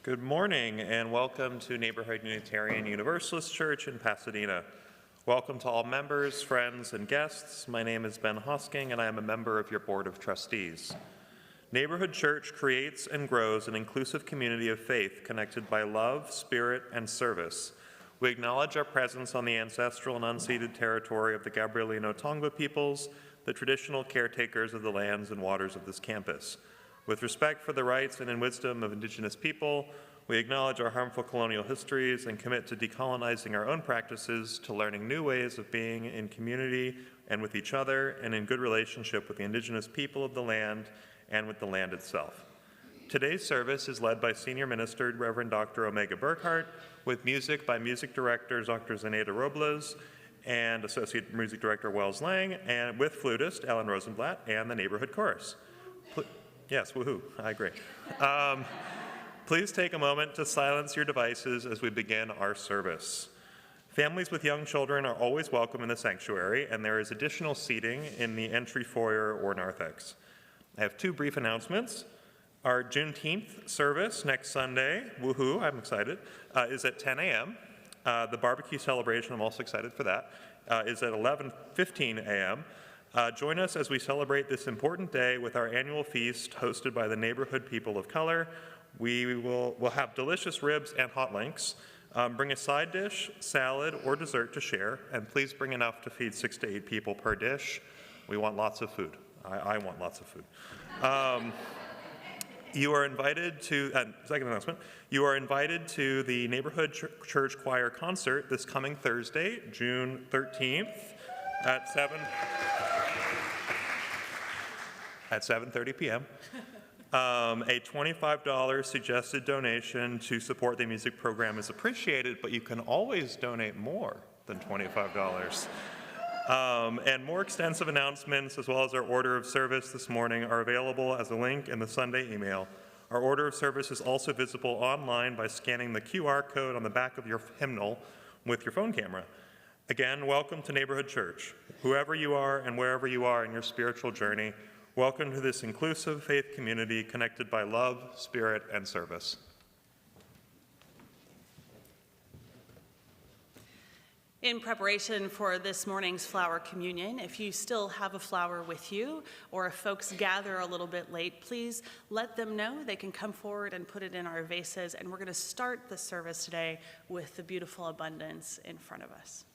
Good morning and welcome to Neighborhood Unitarian Universalist Church in Pasadena. Welcome to all members, friends, and guests. My name is Ben Hosking and I am a member of your Board of Trustees. Neighborhood Church creates and grows an inclusive community of faith connected by love, spirit, and service. We acknowledge our presence on the ancestral and unceded territory of the Gabrielino Tongva peoples, the traditional caretakers of the lands and waters of this campus. With respect for the rights and in wisdom of Indigenous people, we acknowledge our harmful colonial histories and commit to decolonizing our own practices, to learning new ways of being in community and with each other and in good relationship with the Indigenous people of the land and with the land itself. Today's service is led by Senior Minister Reverend Dr. Omega Burkhart, with music by Music Director Dr. Zenaida Robles and Associate Music Director Wells Lang, and with flutist Alan Rosenblatt and the Neighborhood Chorus. Yes, woohoo, I agree. Please take a moment to silence your devices as we begin our service. Families with young children are always welcome in the sanctuary, and there is additional seating in the entry foyer or narthex. I have two brief announcements. Our Juneteenth service next Sunday, woohoo, I'm excited, is at 10 a.m. The barbecue celebration, I'm also excited for that, is at 11:15 a.m. Join us as we celebrate this important day with our annual feast hosted by the Neighborhood People of Color. We'll have delicious ribs and hot links. Bring a side dish, salad, or dessert to share, and please bring enough to feed 6 to 8 people per dish. We want lots of food. I want lots of food. You are invited to, second announcement, you are invited to the Neighborhood Church Choir concert this coming Thursday, June 13th at 7:30 p.m. A $25 suggested donation to support the music program is appreciated, but you can always donate more than $25. And more extensive announcements, as well as our order of service this morning, are available as a link in the Sunday email. Our order of service is also visible online by scanning the QR code on the back of your hymnal with your phone camera. Again, welcome to Neighborhood Church. Whoever you are and wherever you are in your spiritual journey, welcome to this inclusive faith community connected by love, spirit, and service. In preparation for this morning's flower communion, if you still have a flower with you, or if folks gather a little bit late, please let them know. They can come forward and put it in our vases, and we're going to start the service today with the beautiful abundance in front of us.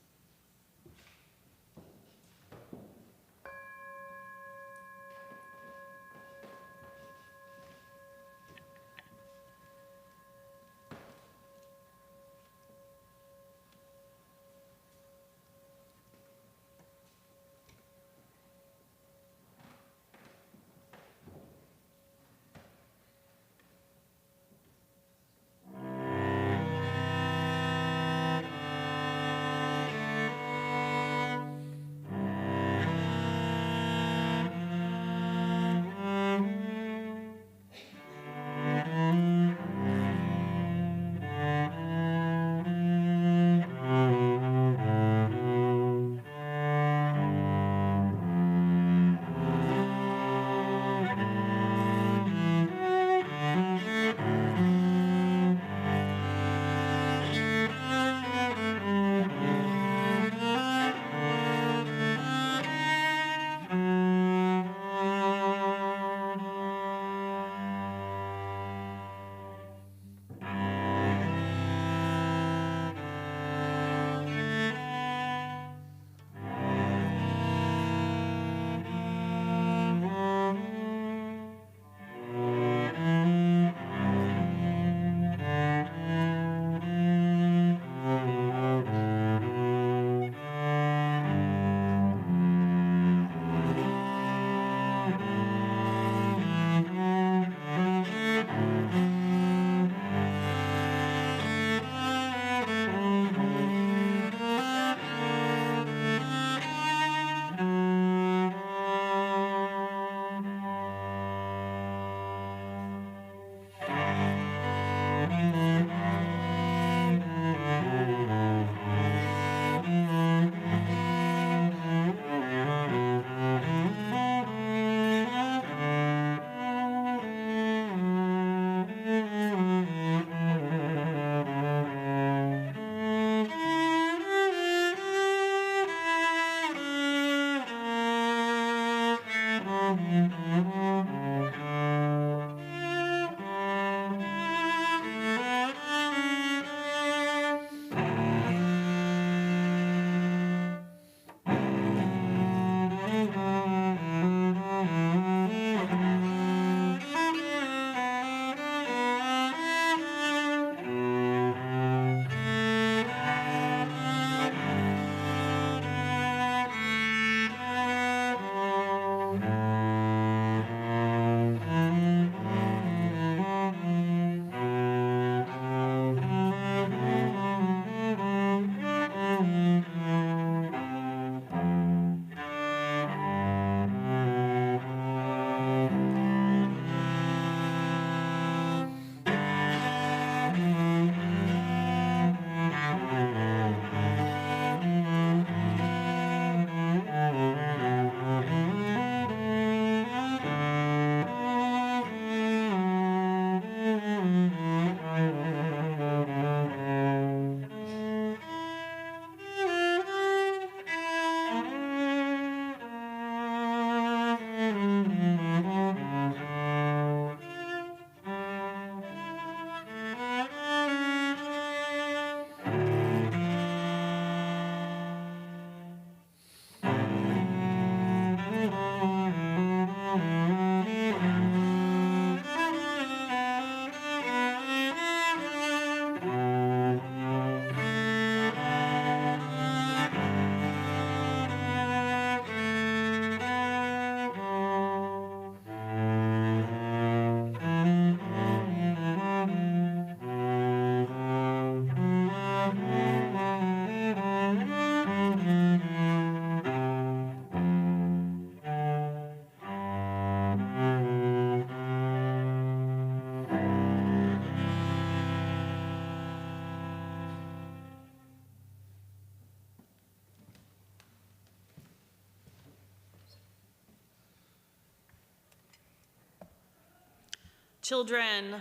children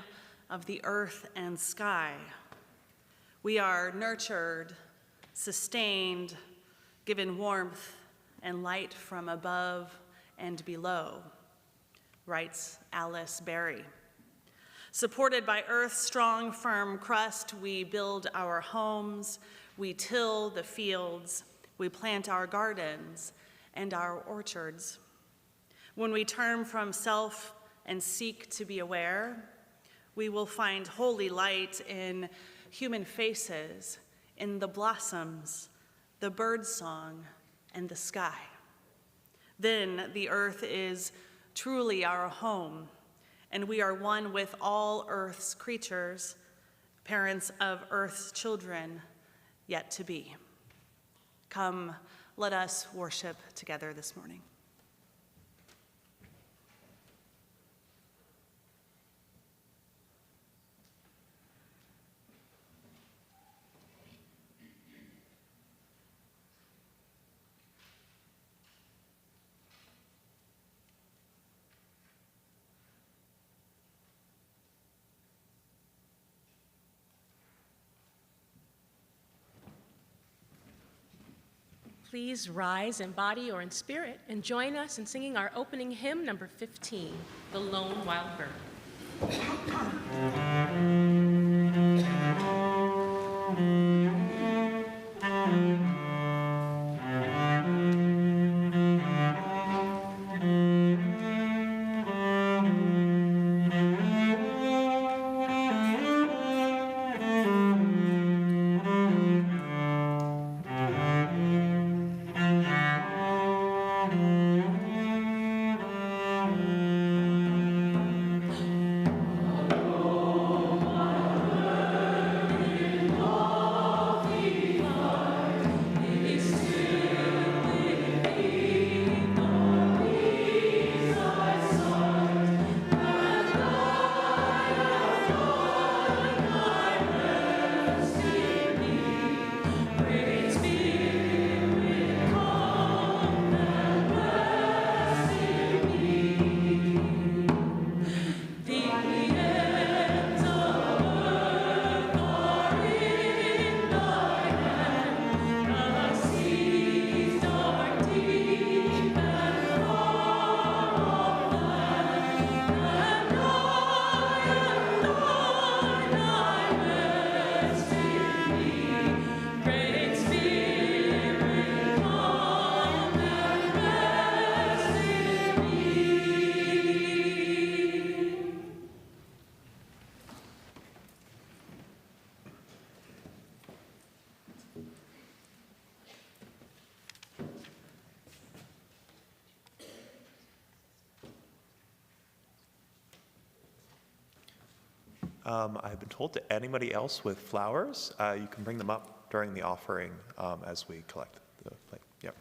of the earth and sky. We are nurtured, sustained, given warmth and light from above and below, writes Alice Berry. Supported by Earth's strong, firm crust, we build our homes, we till the fields, we plant our gardens and our orchards. When we turn from self and seek to be aware, we will find holy light in human faces, in the blossoms, the birdsong, and the sky. Then the earth is truly our home, and we are one with all earth's creatures, parents of earth's children yet to be. Come, let us worship together this morning. Please rise in body or in spirit and join us in singing our opening hymn, number 15, The Lone Wild Bird. I've been told to anybody else with flowers, you can bring them up during the offering as we collect the plate. Yep.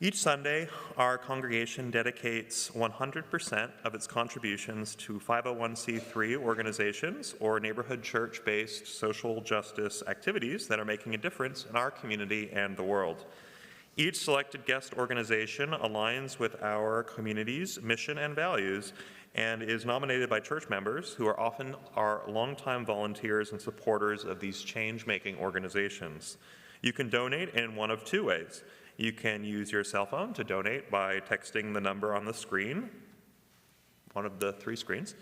Each Sunday, our congregation dedicates 100% of its contributions to 501c3 organizations or neighborhood church-based social justice activities that are making a difference in our community and the world. Each selected guest organization aligns with our community's mission and values and is nominated by church members who are often our longtime volunteers and supporters of these change-making organizations. You can donate in one of two ways. You can use your cell phone to donate by texting the number on the screen, one of the three screens,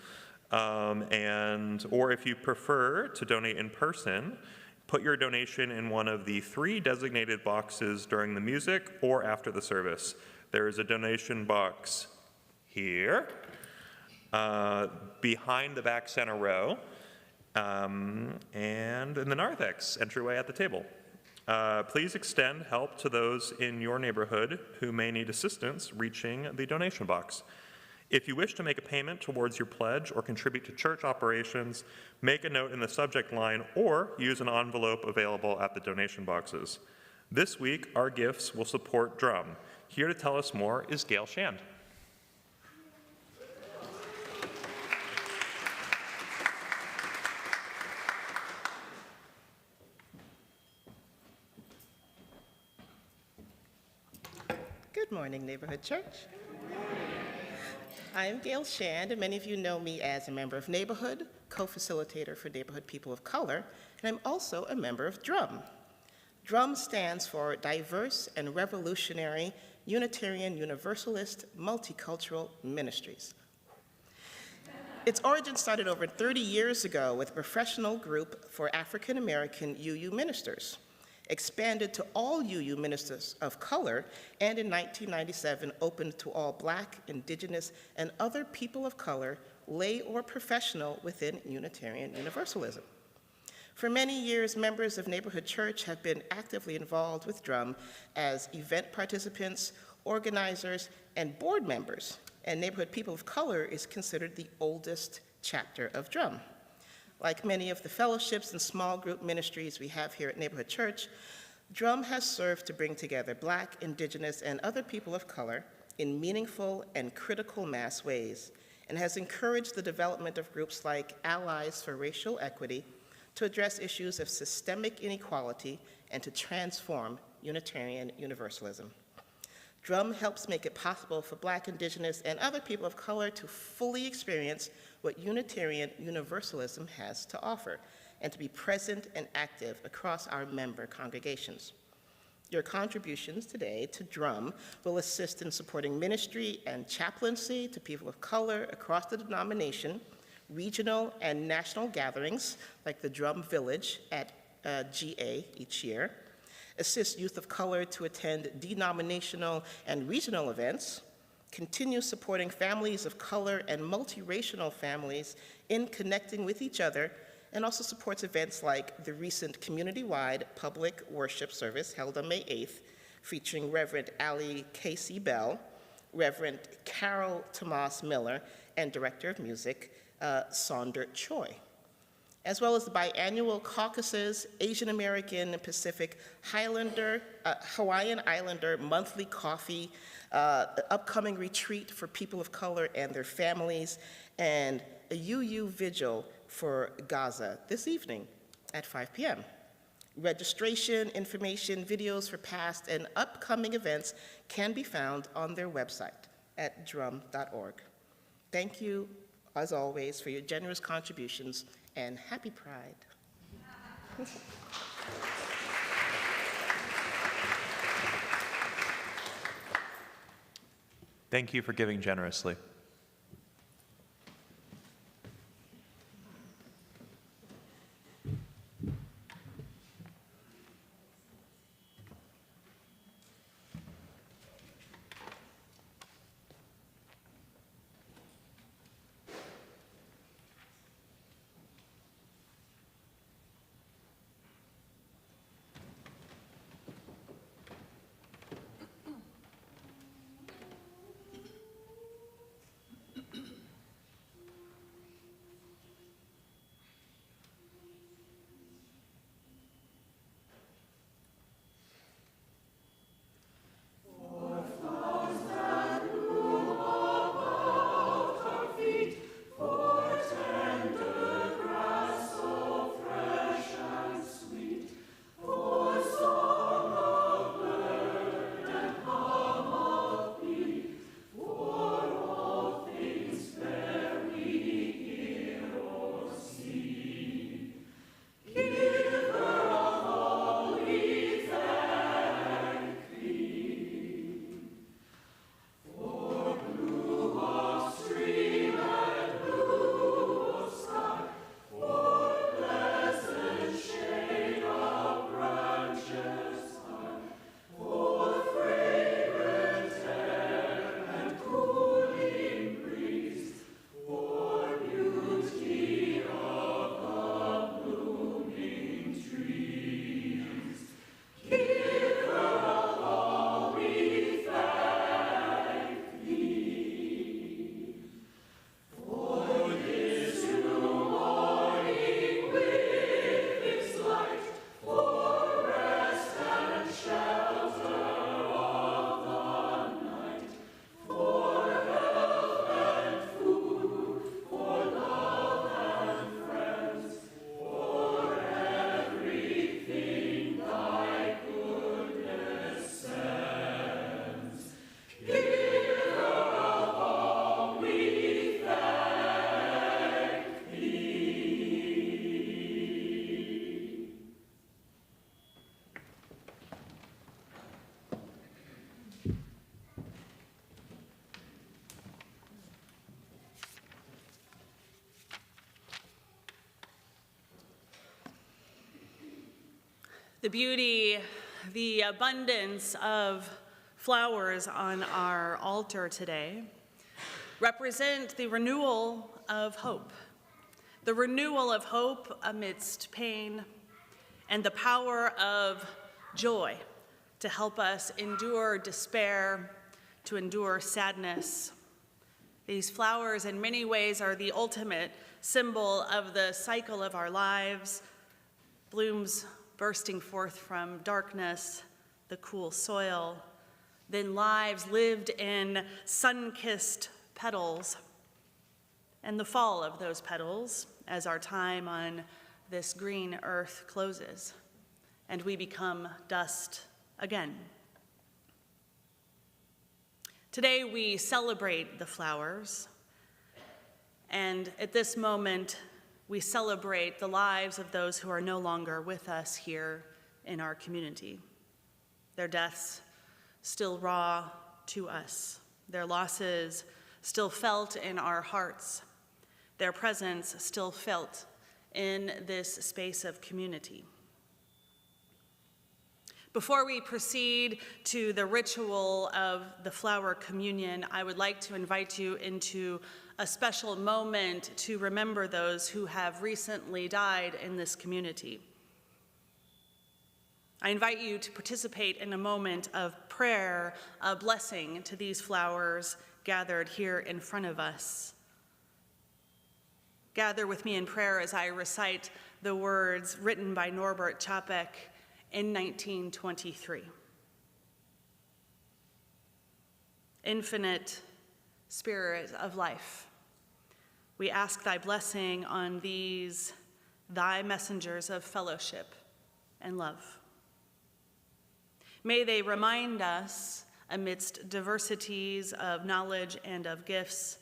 or if you prefer to donate in person, put your donation in one of the three designated boxes during the music or after the service. There is a donation box here, behind the back center row, and in the narthex entryway at the table. Please extend help to those in your neighborhood who may need assistance reaching the donation box. If you wish to make a payment towards your pledge or contribute to church operations, make a note in the subject line or use an envelope available at the donation boxes. This week, our gifts will support Drum. Here to tell us more is Gail Shand. Good morning, Neighborhood Church. I am Gail Shand, and many of you know me as a member of Neighborhood, co-facilitator for Neighborhood People of Color, and I'm also a member of DRUM. DRUM stands for Diverse and Revolutionary Unitarian Universalist Multicultural Ministries. Its origin started over 30 years ago with a professional group for African American UU ministers, expanded to all UU ministers of color, and in 1997 opened to all Black, Indigenous, and other people of color, lay or professional, within Unitarian Universalism. For many years, members of Neighborhood Church have been actively involved with DRUM as event participants, organizers, and board members, and Neighborhood People of Color is considered the oldest chapter of DRUM. Like many of the fellowships and small group ministries we have here at Neighborhood Church, DRUM has served to bring together Black, Indigenous, and other people of color in meaningful and critical mass ways, and has encouraged the development of groups like Allies for Racial Equity to address issues of systemic inequality and to transform Unitarian Universalism. DRUM helps make it possible for Black, Indigenous, and other people of color to fully experience what Unitarian Universalism has to offer, and to be present and active across our member congregations. Your contributions today to DRUM will assist in supporting ministry and chaplaincy to people of color across the denomination, regional and national gatherings like the DRUM Village at GA each year, assist youth of color to attend denominational and regional events, continue supporting families of color and multiracial families in connecting with each other, and also supports events like the recent community-wide public worship service held on May 8th, featuring Reverend Ali Casey Bell, Reverend Carol Tomas Miller, and Director of Music, Sonder Choi, as well as the biannual caucuses, Asian American and Pacific Hawaiian Islander monthly coffee, upcoming retreat for people of color and their families, and a UU vigil for Gaza this evening at 5 p.m. Registration, information, videos for past and upcoming events can be found on their website at drum.org. Thank you, as always, for your generous contributions, and happy Pride. Thank you for giving generously. The beauty, the abundance of flowers on our altar today represent the renewal of hope. The renewal of hope amidst pain and the power of joy to help us endure despair, to endure sadness. These flowers in many ways are the ultimate symbol of the cycle of our lives, blooms bursting forth from darkness, the cool soil, then lives lived in sun-kissed petals, and the fall of those petals as our time on this green earth closes, and we become dust again. Today we celebrate the flowers, and at this moment we celebrate the lives of those who are no longer with us here in our community. Their deaths still raw to us, their losses still felt in our hearts, their presence still felt in this space of community. Before we proceed to the ritual of the flower communion, I would like to invite you into a special moment to remember those who have recently died in this community. I invite you to participate in a moment of prayer, a blessing to these flowers gathered here in front of us. Gather with me in prayer as I recite the words written by Norbert Čapek in 1923. Infinite Spirit of life, we ask thy blessing on these, thy messengers of fellowship and love. May they remind us, amidst diversities of knowledge and of gifts,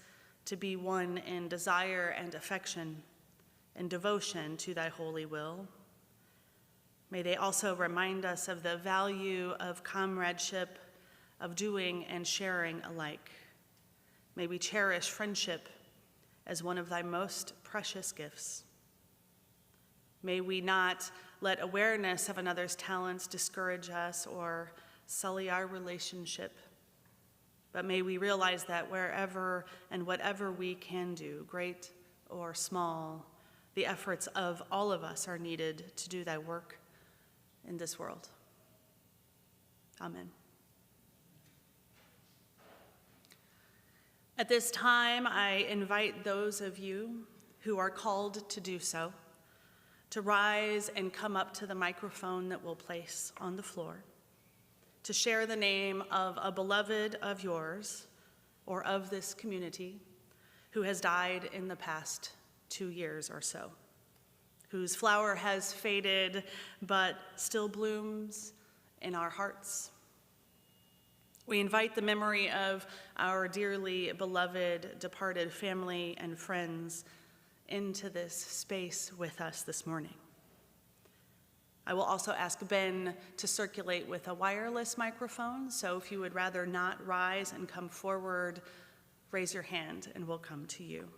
to be one in desire and affection and devotion to thy holy will. May they also remind us of the value of comradeship, of doing and sharing alike. May we cherish friendship as one of thy most precious gifts. May we not let awareness of another's talents discourage us or sully our relationship, but may we realize that wherever and whatever we can do, great or small, the efforts of all of us are needed to do thy work in this world. Amen. At this time, I invite those of you who are called to do so to rise and come up to the microphone that we'll place on the floor, to share the name of a beloved of yours or of this community who has died in the past 2 years or so, whose flower has faded but still blooms in our hearts. We invite the memory of our dearly beloved departed family and friends into this space with us this morning. I will also ask Ben to circulate with a wireless microphone, so if you would rather not rise and come forward, raise your hand and we'll come to you.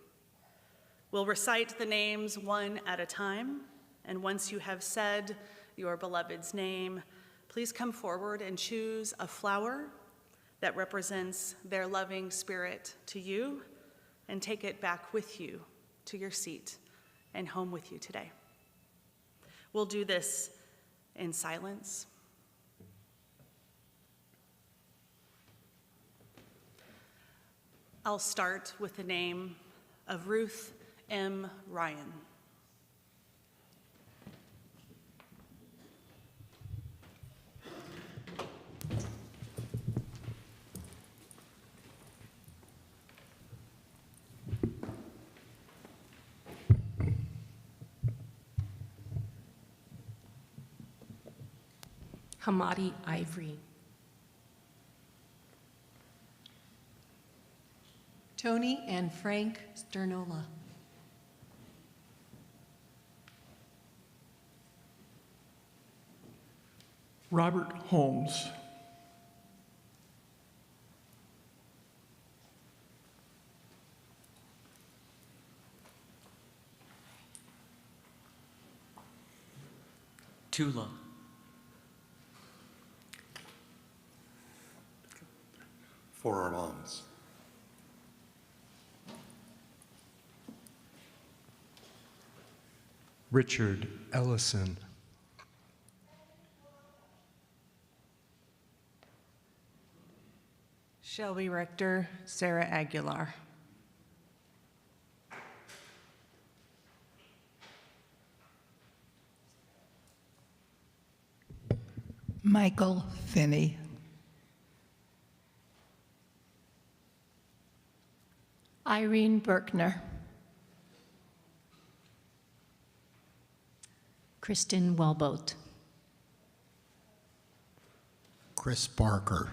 We'll recite the names one at a time, and once you have said your beloved's name, please come forward and choose a flower that represents their loving spirit to you and take it back with you to your seat and home with you today. We'll do this in silence. I'll start with the name of Ruth M. Ryan. Hamadi Ivory. Tony and Frank Sternola. Robert Holmes. Tula. for our moms. Richard Ellison. Shelby Rector, Sarah Aguilar. Michael Finney. Irene Berkner. Kristen Welboat. Chris Barker.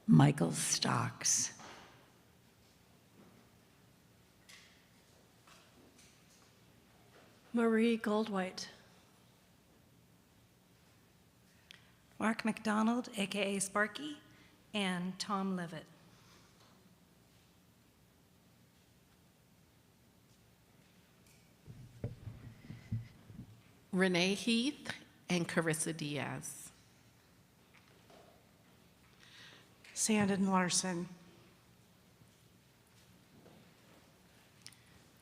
Michael Stocks. Marie Goldwhite. Mark McDonald, AKA Sparky, and Tom Levitt. Renee Heath and Carissa Diaz. Sandon Larson.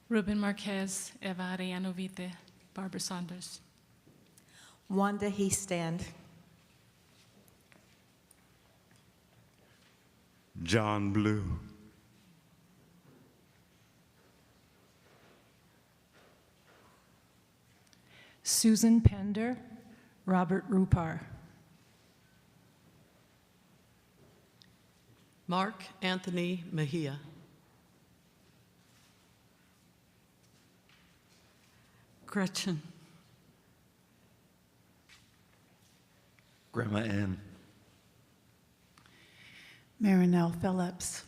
Ruben Marquez, Eva Arellano Vite, Barbara Saunders. Wanda Heastand. John Blue. Susan Pender, Robert Rupar. Mark Anthony Mejia. Gretchen. Grandma Ann. Marinelle Phillips.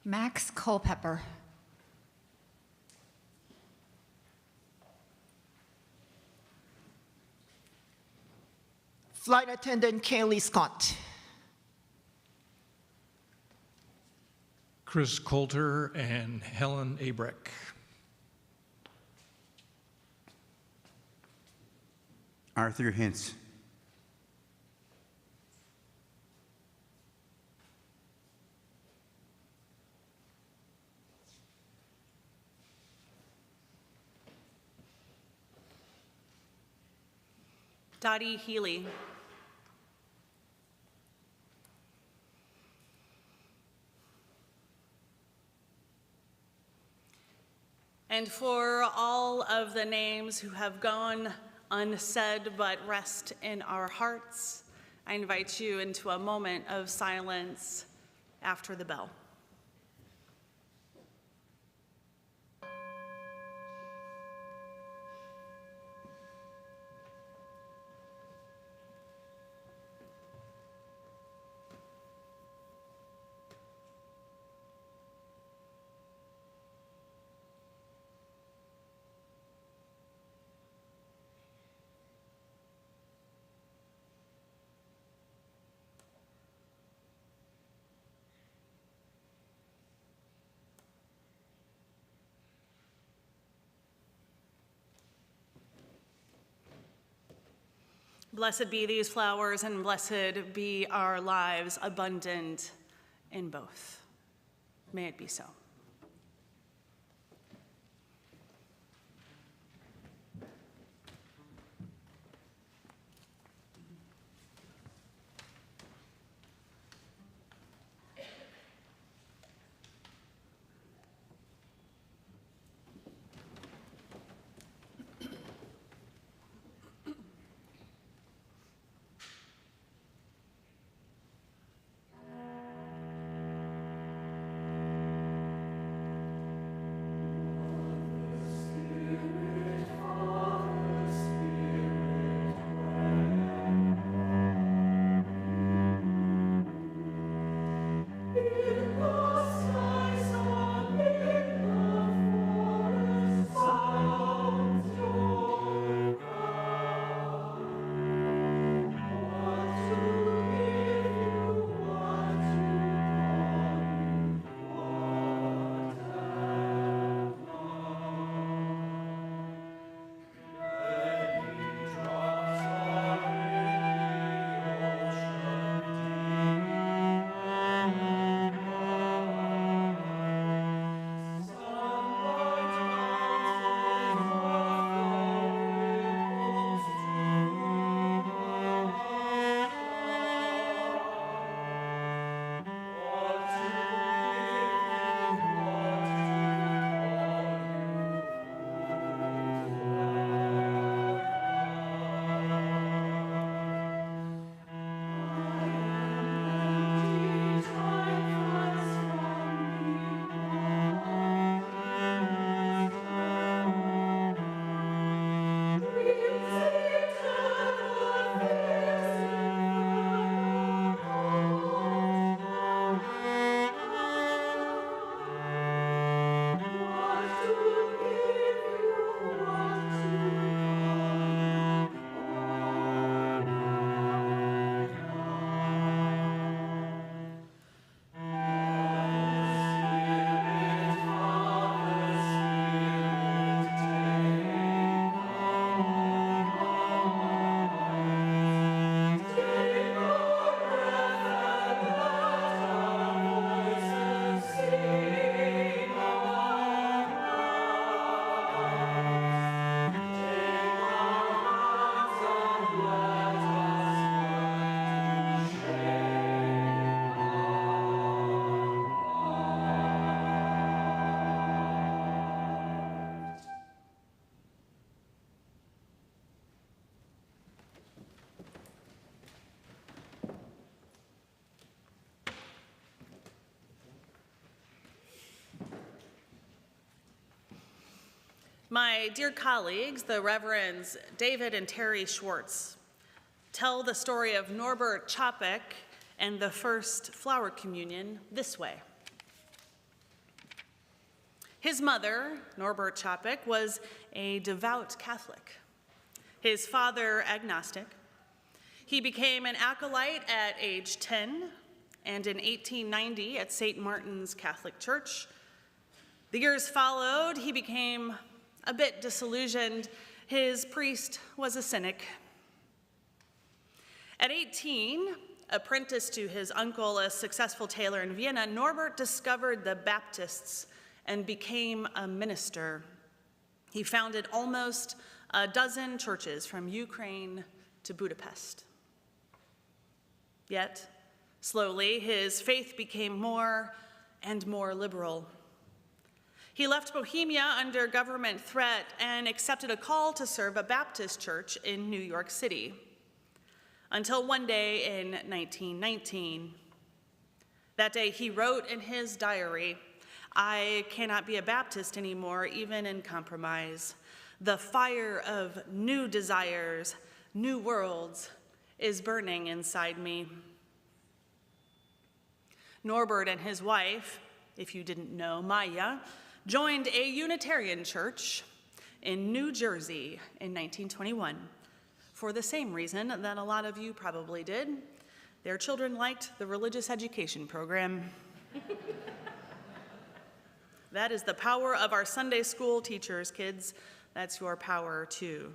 Max Culpepper. Flight Attendant Kaylee Scott. Chris Coulter and Helen Abreck. Arthur Hintz. Dottie Healy. And for all of the names who have gone unsaid but rest in our hearts, I invite you into a moment of silence after the bell. Blessed be these flowers, and blessed be our lives, abundant in both. May it be so. My dear colleagues, the Reverends David and Terry Schwartz, tell the story of Norbert Chapek and the first flower communion this way. His mother, Norbert Chapek, was a devout Catholic. His father, agnostic. He became an acolyte at age 10, and in 1890 at St. Martin's Catholic Church. The years followed, he became a bit disillusioned. His priest was a cynic. At 18, apprenticed to his uncle, a successful tailor in Vienna, Norbert discovered the Baptists and became a minister. He founded almost a dozen churches from Ukraine to Budapest. Yet, slowly, his faith became more and more liberal. He left Bohemia under government threat and accepted a call to serve a Baptist church in New York City, until one day in 1919. That day he wrote in his diary, "I cannot be a Baptist anymore, even in compromise. The fire of new desires, new worlds, is burning inside me." Norbert and his wife, if you didn't know, Maya, joined a Unitarian church in New Jersey in 1921 for the same reason that a lot of you probably did. Their children liked the religious education program. That is the power of our Sunday school teachers, kids. That's your power too.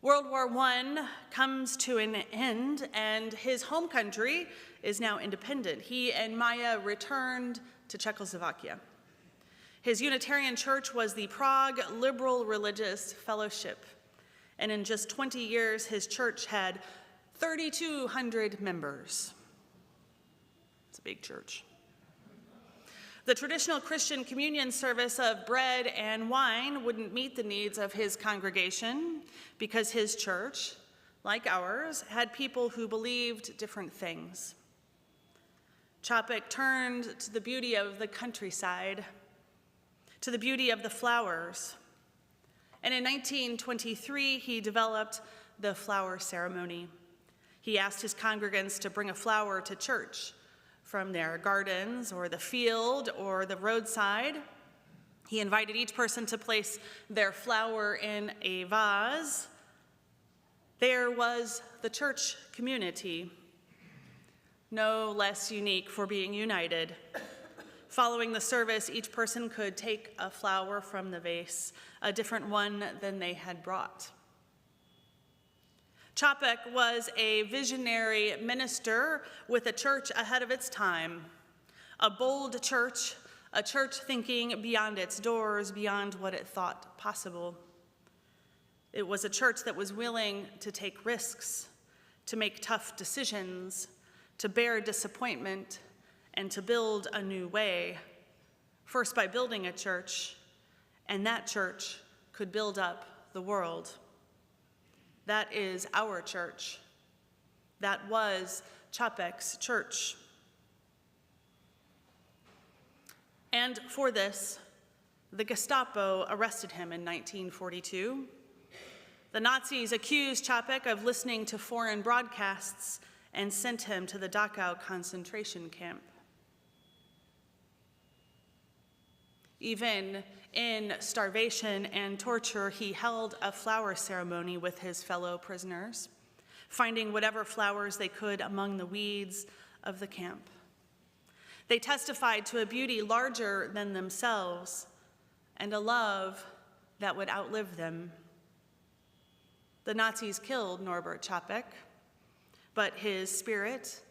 World War I comes to an end, and his home country is now independent. He and Maya returned to Czechoslovakia. His Unitarian church was the Prague Liberal Religious Fellowship, and in just 20 years, his church had 3,200 members. It's a big church. The traditional Christian communion service of bread and wine wouldn't meet the needs of his congregation because his church, like ours, had people who believed different things. Chapek turned to the beauty of the countryside, to the beauty of the flowers. And in 1923, he developed the flower ceremony. He asked his congregants to bring a flower to church from their gardens or the field or the roadside. He invited each person to place their flower in a vase. There was the church community, no less unique for being united. Following the service, each person could take a flower from the vase, a different one than they had brought. Chapek was a visionary minister with a church ahead of its time, a bold church, a church thinking beyond its doors, beyond what it thought possible. It was a church that was willing to take risks, to make tough decisions, to bear disappointment, and to build a new way, first by building a church, and that church could build up the world. That is our church. That was Chapek's church. And for this, the Gestapo arrested him in 1942. The Nazis accused Chapek of listening to foreign broadcasts and sent him to the Dachau concentration camp. Even in starvation and torture, he held a flower ceremony with his fellow prisoners, finding whatever flowers they could among the weeds of the camp. They testified to a beauty larger than themselves and a love that would outlive them. The Nazis killed Norbert Chapek, but his spirit,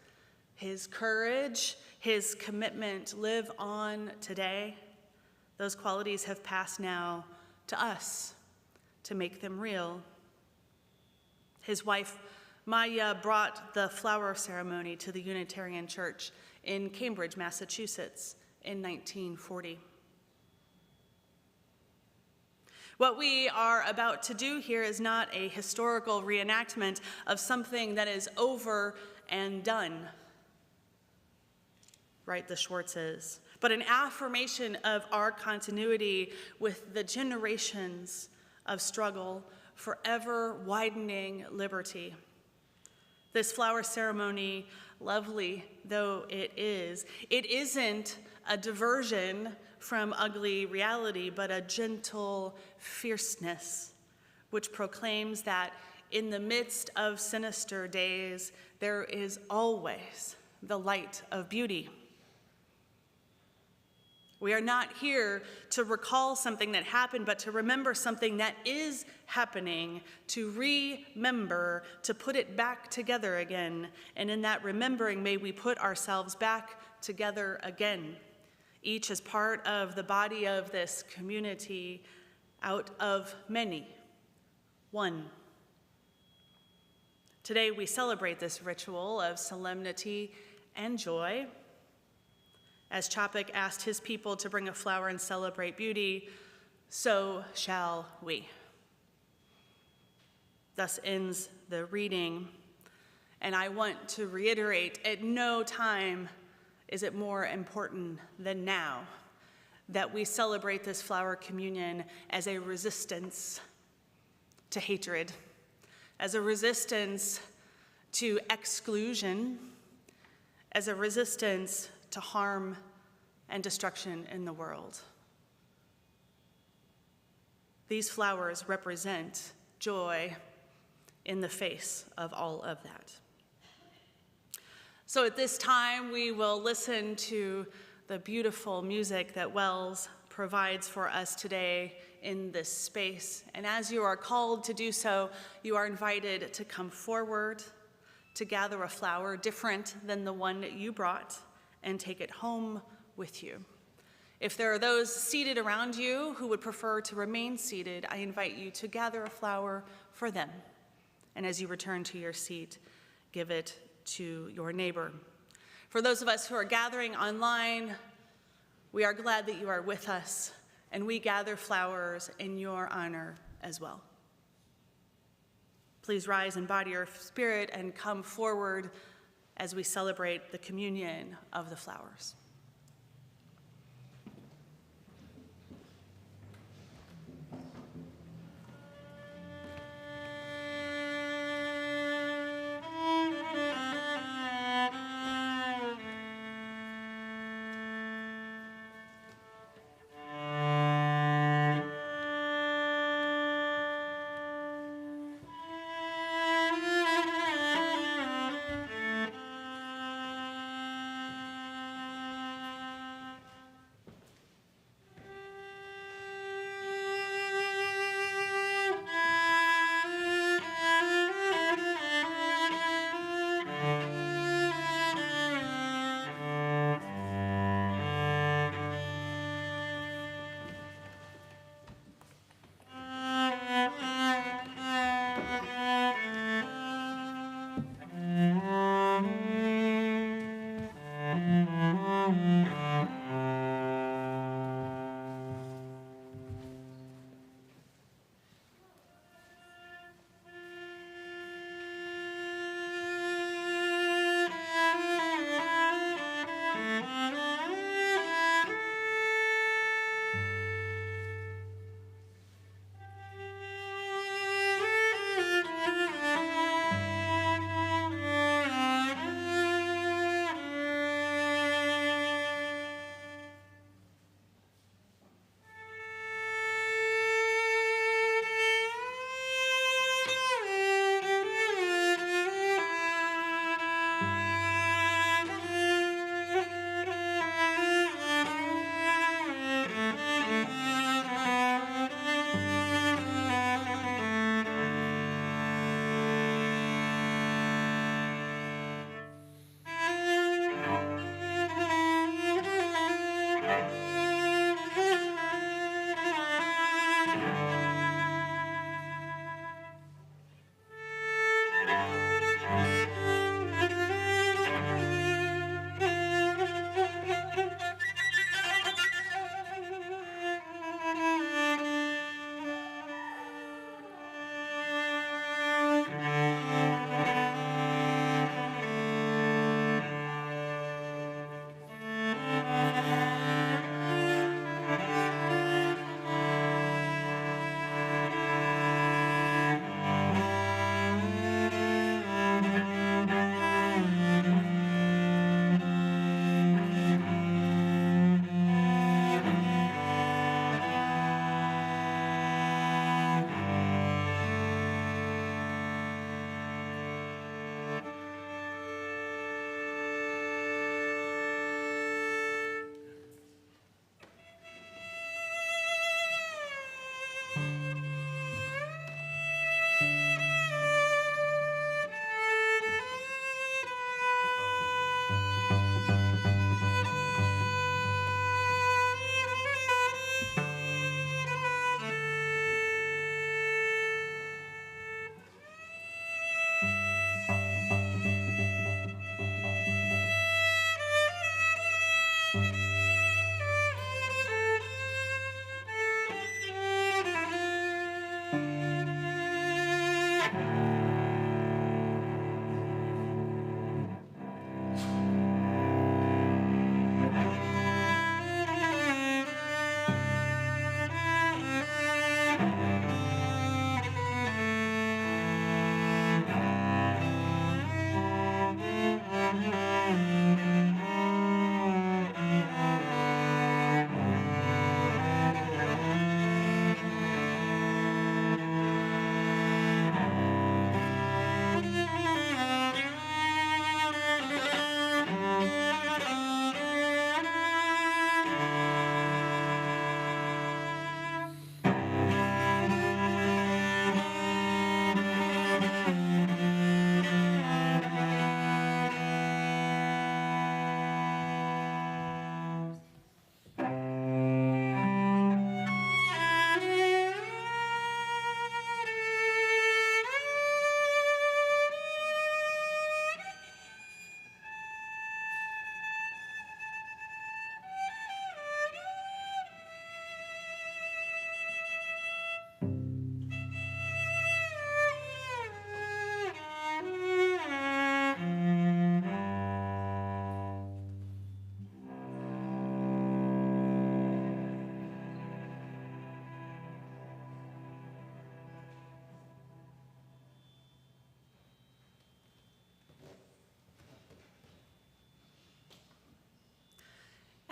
his courage, his commitment live on today. Those qualities have passed now to us to make them real. His wife, Maya, brought the flower ceremony to the Unitarian Church in Cambridge, Massachusetts in 1940. What we are about to do here is not a historical reenactment of something that is over and done, right, the Schwartzes, but an affirmation of our continuity with the generations of struggle for ever widening liberty. This flower ceremony, lovely though it isn't a diversion from ugly reality, but a gentle fierceness, which proclaims that in the midst of sinister days, there is always the light of beauty. We are not here to recall something that happened, but to remember something that is happening, to remember, to put it back together again. And in that remembering, may we put ourselves back together again, each as part of the body of this community, out of many, one. Today we celebrate this ritual of solemnity and joy. As Chapik asked his people to bring a flower and celebrate beauty, so shall we. Thus ends the reading, and I want to reiterate, at no time is it more important than now that we celebrate this flower communion as a resistance to hatred, as a resistance to exclusion, as a resistance to harm and destruction in the world. These flowers represent joy in the face of all of that. So at this time, we will listen to the beautiful music that Wells provides for us today in this space. And as you are called to do so, you are invited to come forward to gather a flower different than the one that you brought and take it home with you. If there are those seated around you who would prefer to remain seated, I invite you to gather a flower for them. And as you return to your seat, give it to your neighbor. For those of us who are gathering online, we are glad that you are with us, and we gather flowers in your honor as well. Please rise in body or spirit and come forward as we celebrate the communion of the flowers.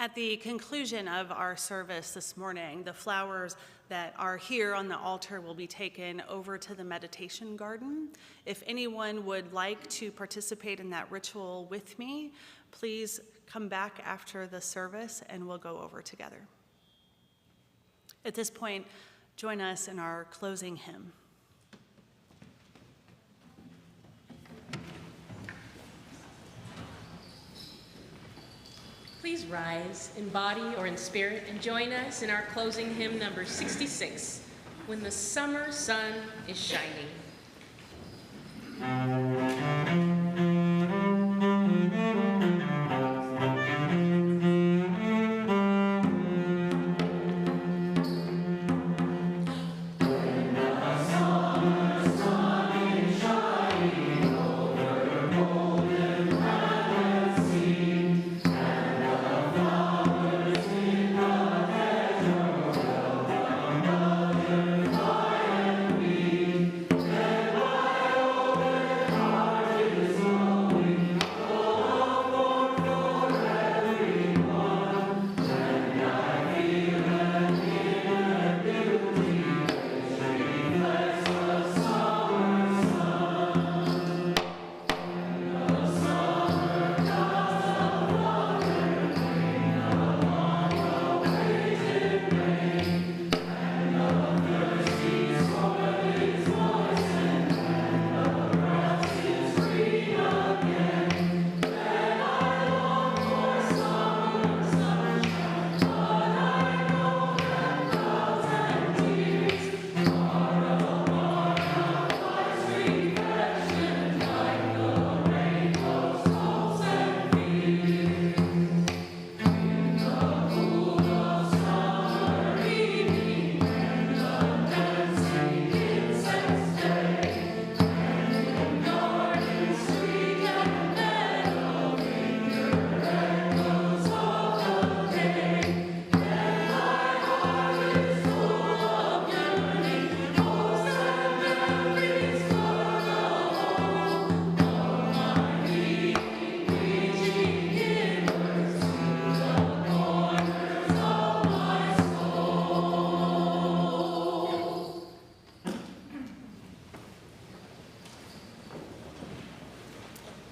At the conclusion of our service this morning, the flowers that are here on the altar will be taken over to the meditation garden. If anyone would like to participate in that ritual with me, please come back after the service and we'll go over together. At this point, join us in our closing hymn. Please rise in body or in spirit and join us in our closing hymn number 66, When the Summer Sun is Shining.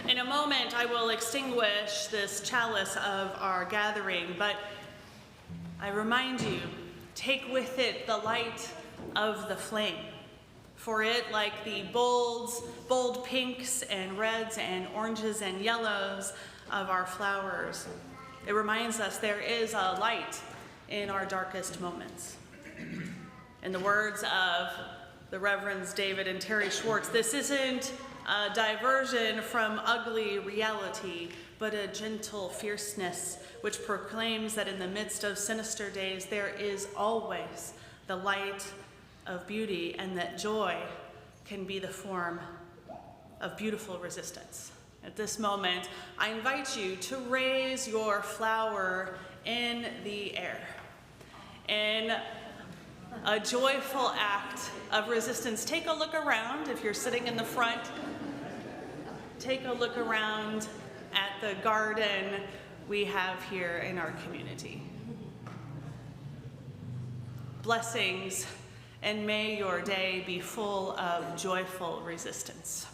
In a moment, I will extinguish this chalice of our gathering, but I remind you, take with it the light of the flame. For it, like the bold pinks and reds and oranges and yellows of our flowers, it reminds us there is a light in our darkest moments. In the words of the Reverends David and Terry Schwartz, this isn't a diversion from ugly reality, but a gentle fierceness which proclaims that in the midst of sinister days there is always the light of beauty, and that joy can be the form of beautiful resistance. At this moment, I invite you to raise your flower in the air in a joyful act of resistance. Take a look around. If you're sitting in the front, take a look around at the garden we have here in our community. Blessings, and may your day be full of joyful resistance.